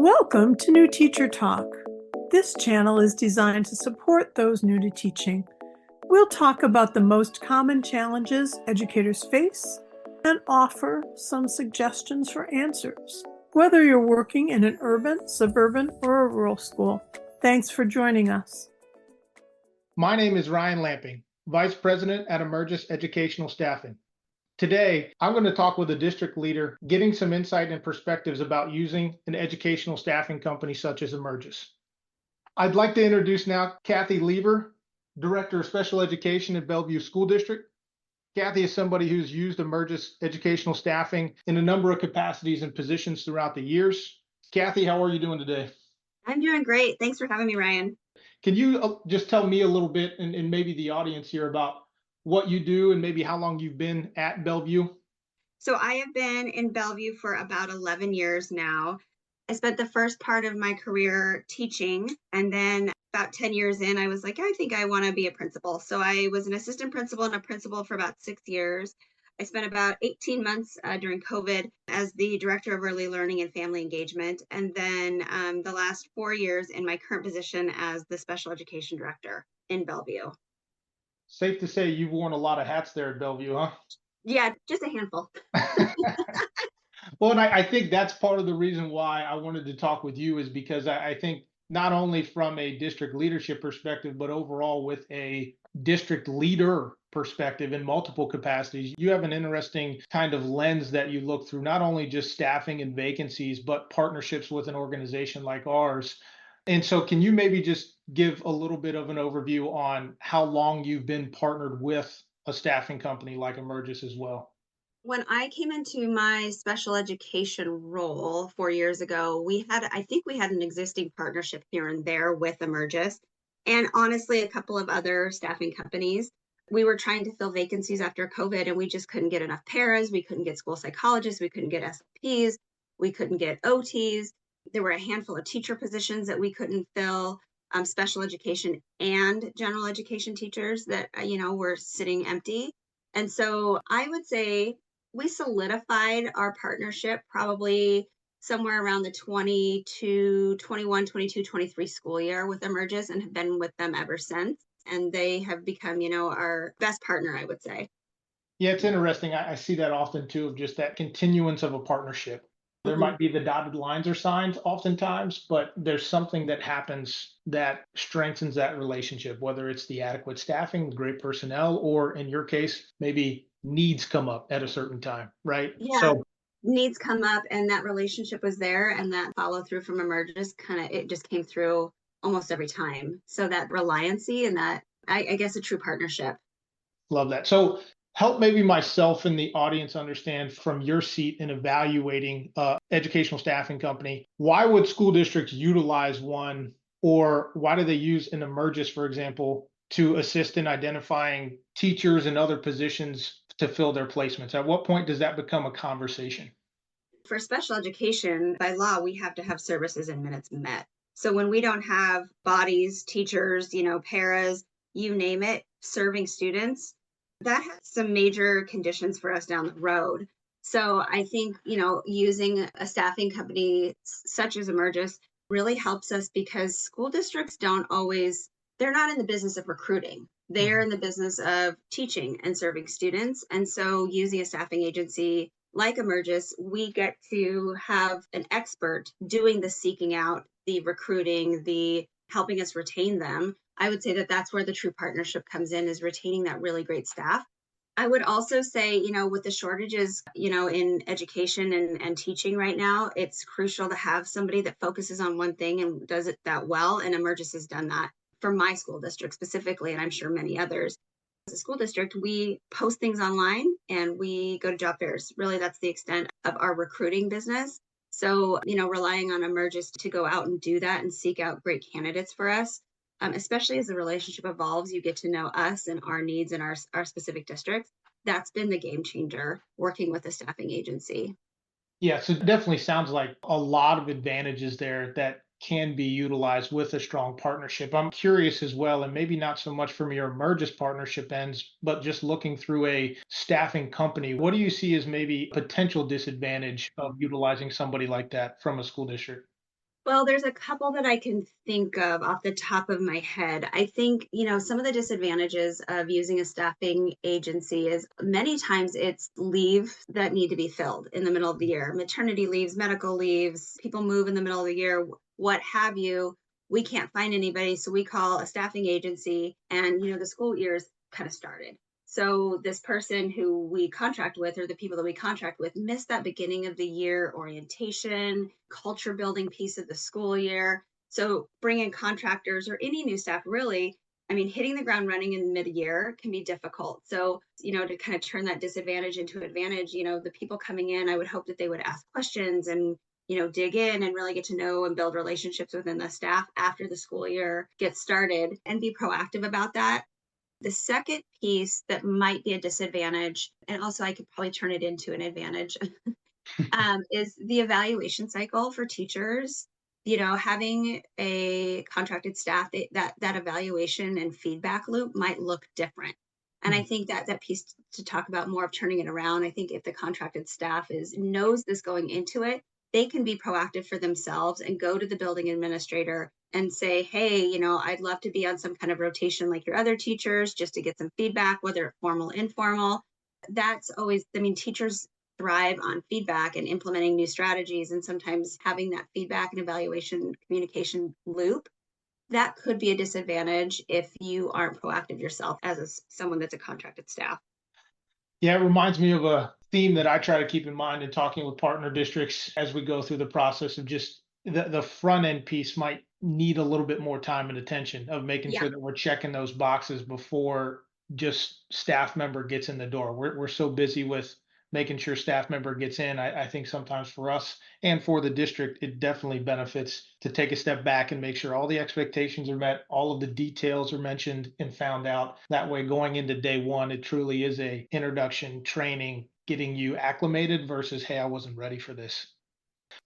Welcome to New Teacher Talk. This channel is designed to support those new to teaching. We'll talk about the most common challenges educators face and offer some suggestions for answers, whether you're working in an urban, suburban, or a rural school. Thanks for joining us. My name is Ryan Lamping, Vice President at Amergis Educational Staffing. Today, I'm going to talk with a district leader, getting some insight and perspectives about using an educational staffing company such as Amergis. I'd like to introduce now Cathy Leaver, Director of Special Education at Bellevue School District. Cathy is somebody who's used Amergis Educational Staffing in a number of capacities and positions throughout the years. Cathy, how are you doing today? I'm doing great. Thanks for having me, Ryan. Can you just tell me a little bit and maybe the audience here about what you do and maybe how long you've been at Bellevue? So I have been in Bellevue for about 11 years now. I spent the first part of my career teaching, and then about 10 years in, I was like, I think I want to be a principal. So I was an assistant principal and a principal for about 6 years. I spent about 18 months during COVID as the director of early learning and family engagement. And then the last 4 years in my current position as the special education director in Bellevue. Safe to say you've worn a lot of hats there at Bellevue, huh? Yeah, just a handful. Well, and I think that's part of the reason why I wanted to talk with you is because I think not only from a district leadership perspective, but overall with a district leader perspective in multiple capacities, you have an interesting kind of lens that you look through, not only just staffing and vacancies, but partnerships with an organization like ours. And so can you maybe just give a little bit of an overview on how long you've been partnered with a staffing company like Amergis as well? When I came into my special education role 4 years ago, I think we had an existing partnership here and there with Amergis and honestly, a couple of other staffing companies. We were trying to fill vacancies after COVID and we just couldn't get enough paras. We couldn't get school psychologists. We couldn't get SLPs. We couldn't get OTs. There were a handful of teacher positions that we couldn't fill, special education and general education teachers that, were sitting empty. And so I would say we solidified our partnership probably somewhere around the 21, 22, 23 school year with Amergis and have been with them ever since. And they have become, our best partner, I would say. Yeah, it's interesting. I see that often too, of just that continuance of a partnership. There Mhm. might be the dotted lines or signs oftentimes, but there's something that happens that strengthens that relationship, whether it's the adequate staffing, great personnel, or in your case, maybe needs come up at a certain time, right? Yeah, needs come up and that relationship was there and that follow through from Emergis it just came through almost every time. So that reliancy and that, I guess, a true partnership. Love that. So help maybe myself and the audience understand from your seat in evaluating educational staffing company, why would school districts utilize one, or why do they use an Emergis, for example, to assist in identifying teachers and other positions to fill their placements? At what point does that become a conversation? For special education, by law, we have to have services and minutes met. So when we don't have bodies, teachers, paras, you name it, serving students, that has some major conditions for us down the road. So I think, using a staffing company such as Emergis really helps us because school districts they're not in the business of recruiting. They're in the business of teaching and serving students. And so using a staffing agency like Emergis, we get to have an expert doing the seeking out, the recruiting, the helping us retain them. I would say that that's where the true partnership comes in, is retaining that really great staff. I would also say, with the shortages, in education and teaching right now, it's crucial to have somebody that focuses on one thing and does it that well. And Emergis has done that for my school district specifically, and I'm sure many others. As a school district, we post things online and we go to job fairs. Really, that's the extent of our recruiting business. So, relying on Emergis to go out and do that and seek out great candidates for us, especially as the relationship evolves, you get to know us and our needs in our specific districts. That's been the game changer, working with a staffing agency. Yeah, so it definitely sounds like a lot of advantages there that can be utilized with a strong partnership. I'm curious as well, and maybe not so much from your Emergis partnership ends, but just looking through a staffing company, what do you see as maybe potential disadvantage of utilizing somebody like that from a school district? Well, there's a couple that I can think of off the top of my head. I think, some of the disadvantages of using a staffing agency is many times it's leave that need to be filled in the middle of the year, maternity leaves, medical leaves, people move in the middle of the year, what have you. We can't find anybody. So we call a staffing agency, and, the school year's kind of started. So this person who we contract with, or the people that we contract with, miss that beginning of the year orientation, culture building piece of the school year. So bringing contractors or any new staff, really, I mean, hitting the ground running in mid-year can be difficult. So, to kind of turn that disadvantage into advantage, the people coming in, I would hope that they would ask questions and, dig in and really get to know and build relationships within the staff after the school year gets started and be proactive about that. The second piece that might be a disadvantage, and also I could probably turn it into an advantage, is the evaluation cycle for teachers. Having a contracted staff, that evaluation and feedback loop might look different. And I think that piece to talk about more of turning it around. I think if the contracted staff knows this going into it, they can be proactive for themselves and go to the building administrator and say, hey, I'd love to be on some kind of rotation like your other teachers just to get some feedback, whether formal, informal. That's always, I mean, teachers thrive on feedback and implementing new strategies. And sometimes having that feedback and evaluation communication loop, that could be a disadvantage if you aren't proactive yourself as someone that's a contracted staff. Yeah, it reminds me of a theme that I try to keep in mind in talking with partner districts as we go through the process of just the front end piece might need a little bit more time and attention of making Yeah. sure that we're checking those boxes before just staff member gets in the door. We're so busy with making sure staff member gets in. I think sometimes for us and for the district, it definitely benefits to take a step back and make sure all the expectations are met, all of the details are mentioned and found out. That way, going into day one, it truly is a introduction training, getting you acclimated versus, hey, I wasn't ready for this.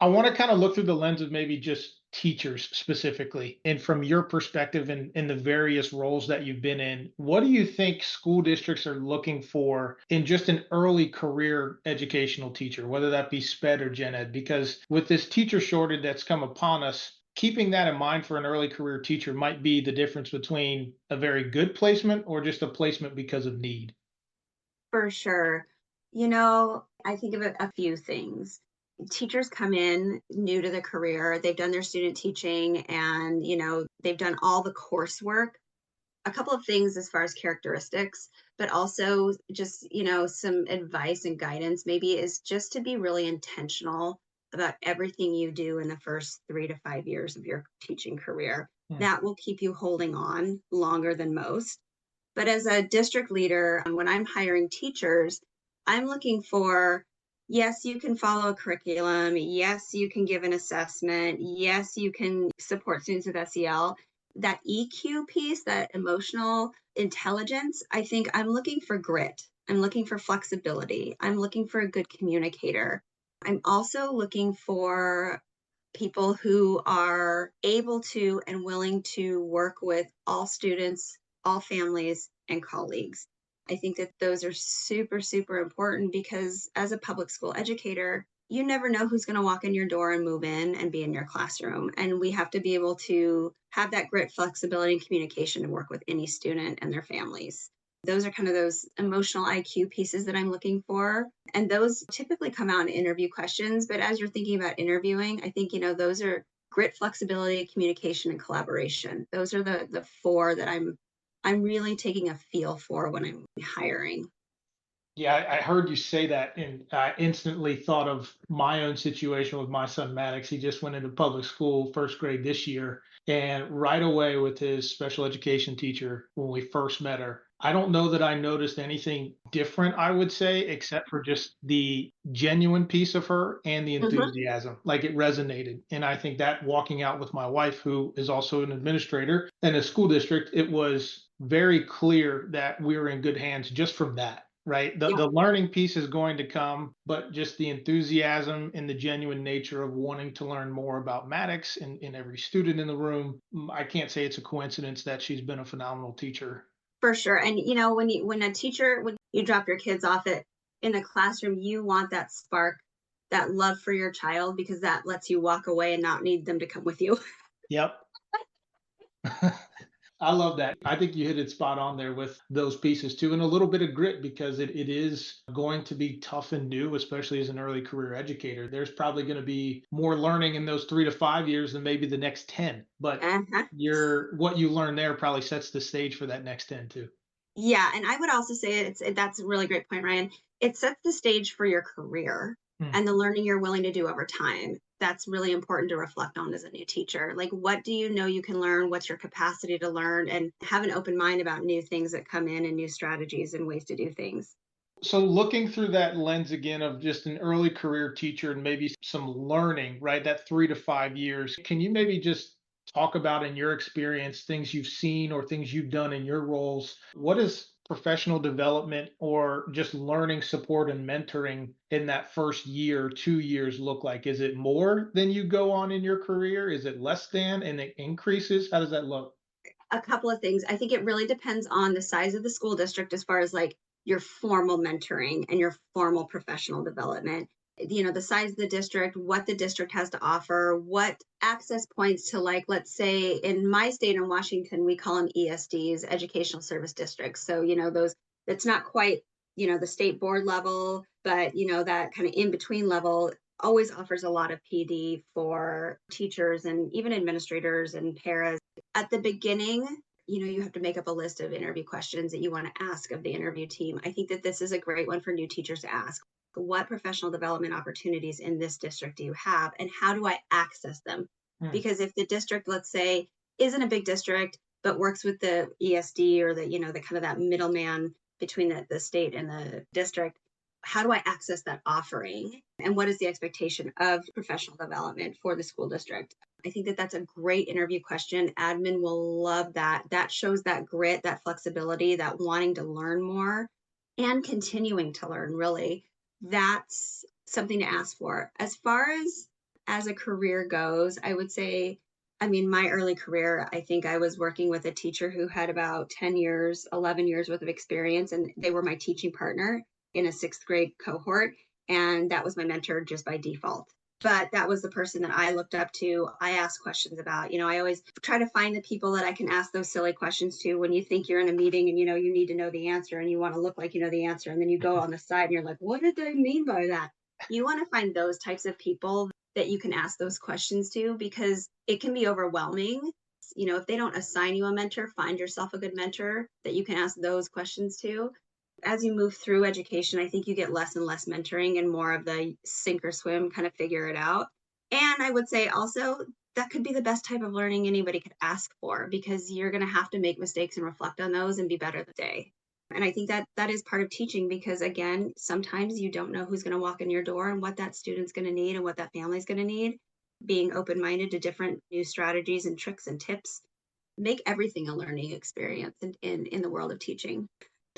I want to kind of look through the lens of maybe just teachers specifically. And from your perspective in the various roles that you've been in, what do you think school districts are looking for in just an early career educational teacher, whether that be SPED or Gen Ed? Because with this teacher shortage that's come upon us, keeping that in mind for an early career teacher might be the difference between a very good placement or just a placement because of need. For sure. I think of a few things. Teachers come in new to the career, they've done their student teaching and, they've done all the coursework. A couple of things as far as characteristics, but also just, some advice and guidance maybe is just to be really intentional about everything you do in the first 3 to 5 years of your teaching career. Hmm. That will keep you holding on longer than most. But as a district leader, when I'm hiring teachers, I'm looking for, yes, you can follow a curriculum. Yes, you can give an assessment. Yes, you can support students with SEL. That EQ piece, that emotional intelligence, I think I'm looking for grit. I'm looking for flexibility. I'm looking for a good communicator. I'm also looking for people who are able to and willing to work with all students, all families, and colleagues. I think that those are super, super important because as a public school educator, you never know who's going to walk in your door and move in and be in your classroom. And we have to be able to have that grit, flexibility, and communication to work with any student and their families. Those are kind of those emotional IQ pieces that I'm looking for. And those typically come out in interview questions. But as you're thinking about interviewing, I think, those are grit, flexibility, communication, and collaboration. Those are the four that I'm really taking a feel for when I'm hiring. Yeah, I heard you say that, and I instantly thought of my own situation with my son Maddox. He just went into public school, first grade this year, and right away with his special education teacher when we first met her. I don't know that I noticed anything different, I would say, except for just the genuine piece of her and the Mhm. enthusiasm. Like it resonated. And I think that walking out with my wife, who is also an administrator in a school district, it was very clear that we were in good hands just from that, right? The, Yeah. the learning piece is going to come, but just the enthusiasm and the genuine nature of wanting to learn more about Maddox and every student in the room. I can't say it's a coincidence that she's been a phenomenal teacher. For sure. And when a teacher, when you drop your kids off in the classroom, you want that spark that love for your child, because that lets you walk away and not need them to come with you. Yep. I love that. I think you hit it spot on there with those pieces too, and a little bit of grit because it is going to be tough and new, especially as an early career educator. There's probably going to be more learning in those 3 to 5 years than maybe the next 10, but Uh-huh. what you learn there probably sets the stage for that next 10 too. Yeah, and I would also say that's a really great point, Ryan. It sets the stage for your career Hmm. and the learning you're willing to do over time. That's really important to reflect on as a new teacher. Like, what do you know you can learn? What's your capacity to learn? And have an open mind about new things that come in and new strategies and ways to do things. So looking through that lens again of just an early career teacher and maybe some learning, right? That 3 to 5 years. Can you maybe just talk about in your experience things you've seen or things you've done in your roles? What is professional development or just learning support and mentoring in that first year, 2 years look like? Is it more than you go on in your career? Is it less than and it increases? How does that look? A couple of things. I think it really depends on the size of the school district as far as like your formal mentoring and your formal professional development. The size of the district, what the district has to offer, what access points to, like, let's say in my state in Washington, we call them ESDs, Educational Service Districts. So, those, it's not quite, the state board level, but, that kind of in between level always offers a lot of PD for teachers and even administrators and paras at the beginning. You have to make up a list of interview questions that you want to ask of the interview team. I think that this is a great one for new teachers to ask. What professional development opportunities in this district do you have, and how do I access them? Hmm. Because if the district, let's say, isn't a big district, but works with the ESD or the kind of that middleman between the state and the district, how do I access that offering? And what is the expectation of professional development for the school district? I think that that's a great interview question. Admin will love that. That shows that grit, that flexibility, that wanting to learn more and continuing to learn, really. That's something to ask for. As far as a career goes, I would say, I mean, my early career, I think I was working with a teacher who had about 10 years, 11 years worth of experience, and they were my teaching partner in a sixth grade cohort. And that was my mentor just by default. But that was the person that I looked up to. I asked questions about. I always try to find the people that I can ask those silly questions to when you think you're in a meeting and you need to know the answer and you want to look like you know the answer. And then you go on the side and you're like, what did they mean by that? You want to find those types of people that you can ask those questions to, because it can be overwhelming. If they don't assign you a mentor, find yourself a good mentor that you can ask those questions to. As you move through education, I think you get less and less mentoring and more of the sink or swim, kind of figure it out. And I would say also that could be the best type of learning anybody could ask for, because you're going to have to make mistakes and reflect on those and be better the day. And I think that that is part of teaching, because again, sometimes you don't know who's going to walk in your door and what that student's going to need and what that family's going to need. Being open-minded to different new strategies and tricks and tips make everything a learning experience in the world of teaching.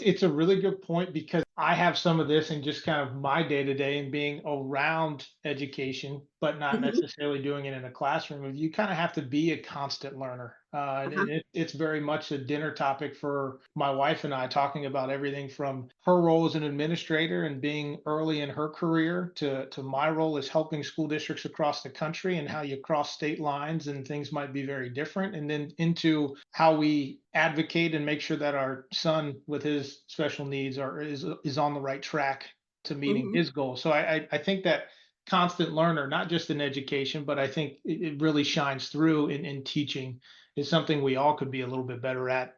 It's a really good point because I have some of this in just kind of my day to day and being around education, but not Mhm. necessarily doing it in a classroom. You kind of have to be a constant learner. Uh-huh. It's very much a dinner topic for my wife and I, talking about everything from her role as an administrator and being early in her career to my role as helping school districts across the country and how you cross state lines and things might be very different. And then into how we advocate and make sure that our son with his special needs is on the right track to meeting Mhm. his goals. So I think that constant learner, not just in education, but I think it really shines through in teaching, is something we all could be a little bit better at.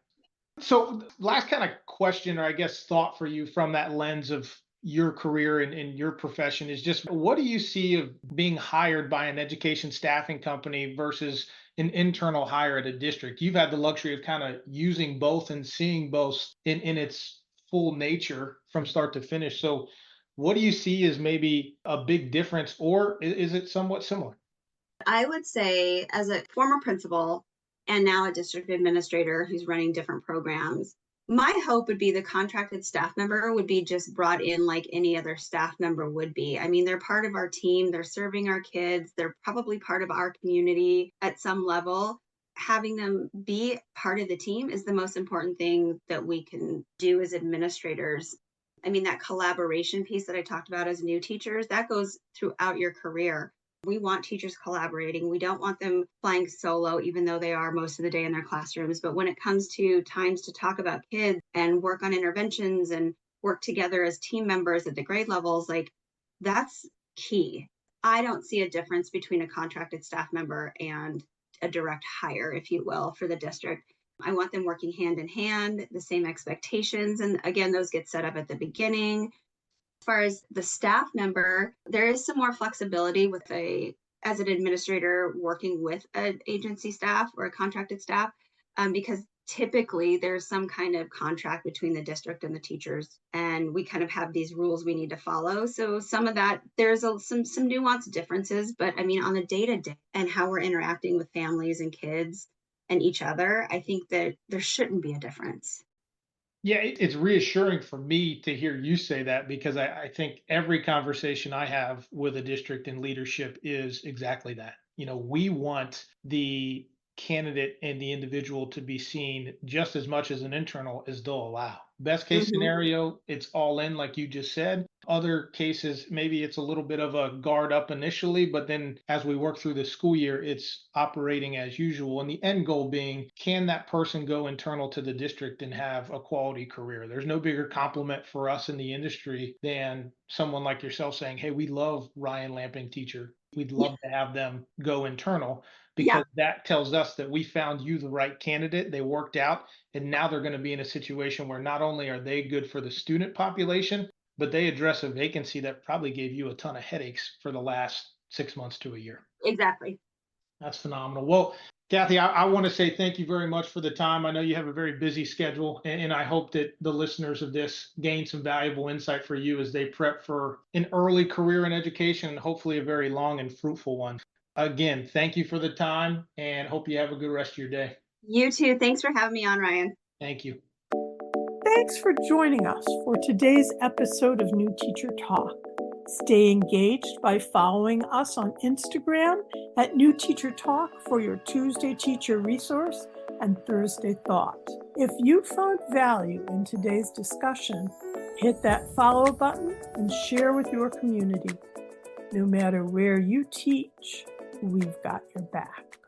So, last kind of question, or I guess thought for you from that lens of your career and your profession is just what do you see of being hired by an education staffing company versus an internal hire at a district? You've had the luxury of kind of using both and seeing both in its full nature from start to finish. So, what do you see as maybe a big difference, or is it somewhat similar? I would say, as a former principal and now a district administrator who's running different programs, my hope would be the contracted staff member would be just brought in like any other staff member would be. I mean, they're part of our team, they're serving our kids, they're probably part of our community at some level. Having them be part of the team is the most important thing that we can do as administrators. I mean, that collaboration piece that I talked about as new teachers, that goes throughout your career. We want teachers collaborating. We don't want them flying solo, even though they are most of the day in their classrooms. But when it comes to times to talk about kids and work on interventions and work together as team members at the grade levels, like that's key. I don't see a difference between a contracted staff member and a direct hire, if you will, for the district. I want them working hand in hand, the same expectations. And again, those get set up at the beginning. As far as the staff member, there is some more flexibility as an administrator working with an agency staff or a contracted staff, because typically there's some kind of contract between the district and the teachers, and we kind of have these rules we need to follow. So some of that, there's some nuanced differences, but I mean, on the day-to-day and how we're interacting with families and kids and each other, I think that there shouldn't be a difference. Yeah, it's reassuring for me to hear you say that because I think every conversation I have with a district and leadership is exactly that. We want the candidate and the individual to be seen just as much as an internal as they'll allow. Best case Mhm. scenario, it's all in, like you just said. Other cases, maybe it's a little bit of a guard up initially, but then as we work through the school year, it's operating as usual. And the end goal being, can that person go internal to the district and have a quality career? There's no bigger compliment for us in the industry than someone like yourself saying, hey, we love Ryan Lamping teacher. We'd Yeah. love to have them go internal Yeah, because that tells us that we found you the right candidate. They worked out. And now they're going to be in a situation where not only are they good for the student population, but they address a vacancy that probably gave you a ton of headaches for the last 6 months to a year. exactly. That's phenomenal. Well, Cathy, I want to say thank you very much for the time. I know you have a very busy schedule, and I hope that the listeners of this gain some valuable insight for you as they prep for an early career in education and hopefully a very long and fruitful one. Again, thank you for the time and hope you have a good rest of your day. You too. Thanks for having me on, Ryan. Thank you. Thanks for joining us for today's episode of New Teacher Talk. Stay engaged by following us on Instagram at New Teacher Talk for your Tuesday teacher resource and Thursday thought. If you found value in today's discussion, hit that follow button and share with your community. No matter where you teach, we've got your back.